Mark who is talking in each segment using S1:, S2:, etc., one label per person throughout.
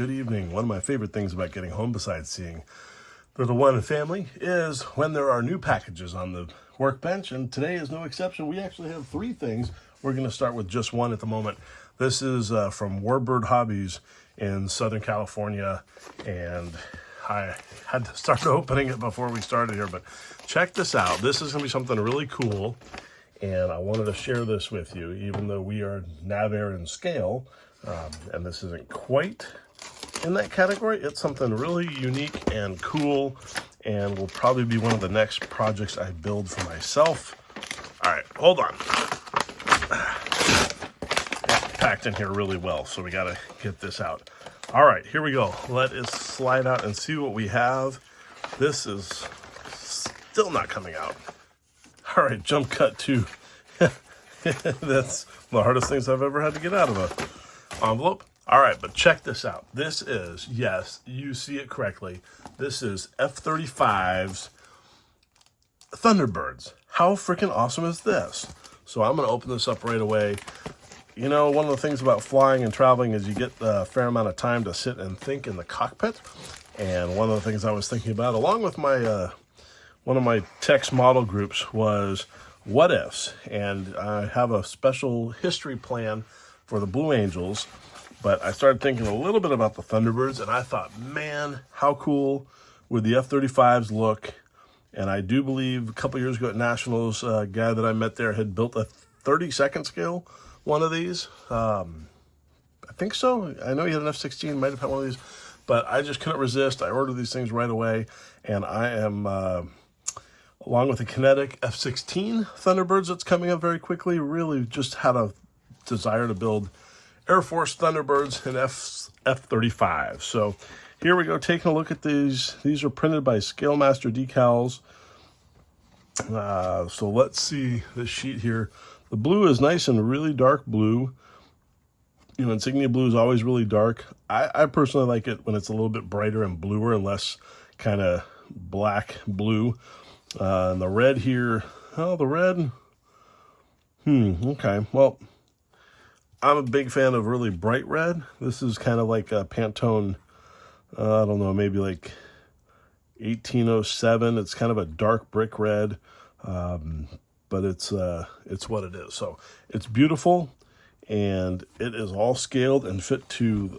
S1: good evening. One of my favorite things about getting home besides seeing Little One and family is when there are new packages on the workbench, and today is no exception. We actually have three things. We're going to start with just one at the moment. This is from Warbird Hobbies in Southern California, and I had to start opening it before we started here, but check this out. This is going to be something really cool, and I wanted to share this with you, even though we are Navair in scale, and this isn't quite in that category. It's something really unique and cool, and will probably be one of the next projects I build for myself. All right, hold on. It's packed in here really well, so we got to get this out. All right, here we go. Let us slide out and see what we have. This is still not coming out. All right, jump cut to. That's the hardest things I've ever had to get out of an envelope. All right, but check this out. This is, yes, you see it correctly. This is F-35's Thunderbirds. How freaking awesome is this? So I'm going to open this up right away. You know, one of the things about flying and traveling is you get a fair amount of time to sit and think in the cockpit. And one of the things I was thinking about, along with my one of my text model groups, was what ifs. And I have a special history plan for the Blue Angels, but I started thinking a little bit about the Thunderbirds, and I thought, man, how cool would the F-35s look? And I do believe a couple years ago at Nationals, a guy that I met there had built a 32nd scale one of these. I think so. I know he had an F-16, might have had one of these, but I just couldn't resist. I ordered these things right away, and I am, along with the kinetic F-16 Thunderbirds that's coming up very quickly, really just had a desire to build Air Force Thunderbirds and F-35. So here we go, taking a look at these. These are printed by Scale Master Decals. So let's see this sheet here. The blue is nice and really dark blue. You know, insignia blue is always really dark. I personally like it when it's a little bit brighter and bluer and less kind of black blue. And the red here, oh, the red, okay, well, I'm a big fan of really bright red. This is kind of like a Pantone, I don't know, maybe like 1807. It's kind of a dark brick red, but it's what it is. So it's beautiful, and it is all scaled and fit to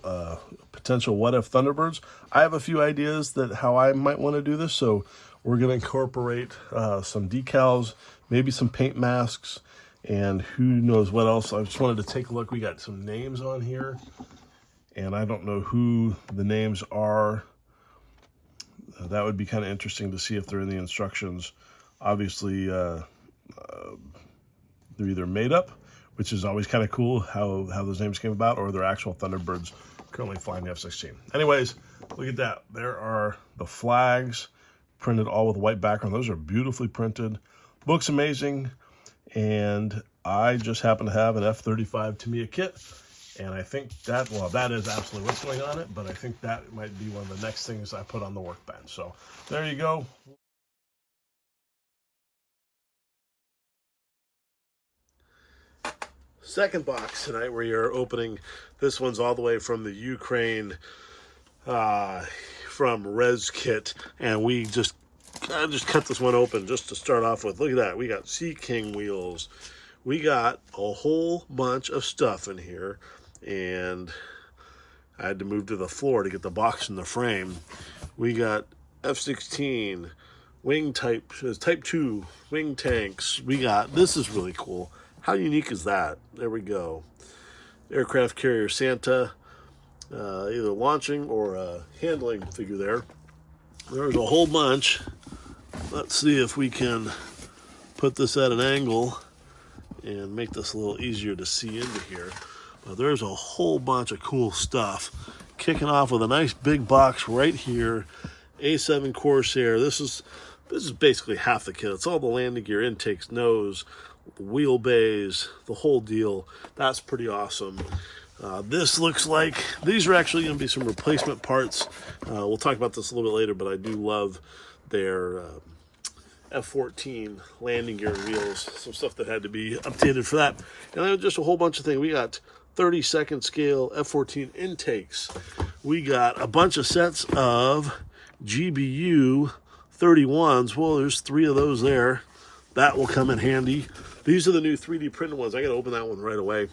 S1: potential what if Thunderbirds. I have a few ideas that how I might want to do this, so we're going to incorporate some decals, maybe some paint masks, and who knows what else. I just wanted to take a look. We got some names on here, and I don't know who the names are. That would be kind of interesting to see if they're in the instructions. Obviously, they're either made up, which is always kind of cool how those names came about, or they're actual Thunderbirds currently flying the F-16. Anyways, look at that. There are the flags printed all with a white background. Those are beautifully printed. Looks amazing. And I just happen to have an F-35 Tamiya kit. And I think that, well, that is absolutely what's going on it, but I think that might be one of the next things I put on the workbench. So there you go. Second box tonight we are opening. This one's all the way from the Ukraine, from Res Kit, and I just cut this one open just to start off with. Look at that. We got Sea King wheels. We got a whole bunch of stuff in here, and I had to move to the floor to get the box in the frame. We got F-16 wing type 2 wing tanks. We got, this is really cool. How unique is that? There we go. Aircraft carrier Santa, either launching or a handling figure there. There's a whole bunch. Let's see if we can put this at an angle and make this a little easier to see into here. But there's a whole bunch of cool stuff. Kicking off with a nice big box right here. A7 Corsair. This is basically half the kit. It's all the landing gear, intakes, nose, the wheel bays, the whole deal. That's pretty awesome. This looks like, these are actually going to be some replacement parts. We'll talk about this a little bit later, but I do love their F-14 landing gear and wheels. Some stuff that had to be updated for that. And then just a whole bunch of things. We got 32nd scale F-14 intakes. we got a bunch of sets of GBU 31s. Well, there's 3 of those there. That will come in handy. These are the new 3D printed ones. I got to open that one right away.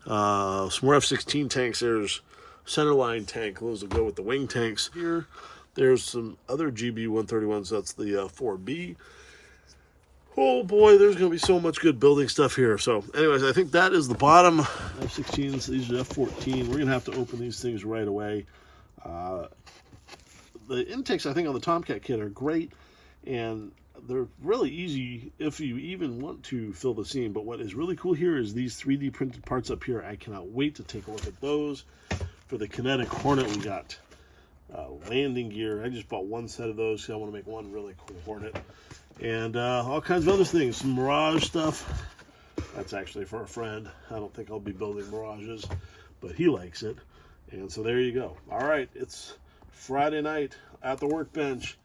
S1: Some more F-16 tanks. There's centerline tank. Those will go with the wing tanks here. There's some other GBU 131s. That's the 4B. Oh boy, there's going to be so much good building stuff here. So anyways, I think that is the bottom. F-16s, these are F-14. We're going to have to open these things right away. The intakes, I think, on the Tomcat kit are great, and they're really easy if you even want to fill the seam. But what is really cool here is these 3D printed parts up here. I cannot wait to take a look at those. For the Kinetic Hornet, we got landing gear. I just bought 1 set of those because I want to make one really cool Hornet. And all kinds of other things. Some Mirage stuff. That's actually for a friend. I don't think I'll be building Mirages, but he likes it. And so there you go. All right, it's Friday night at the workbench.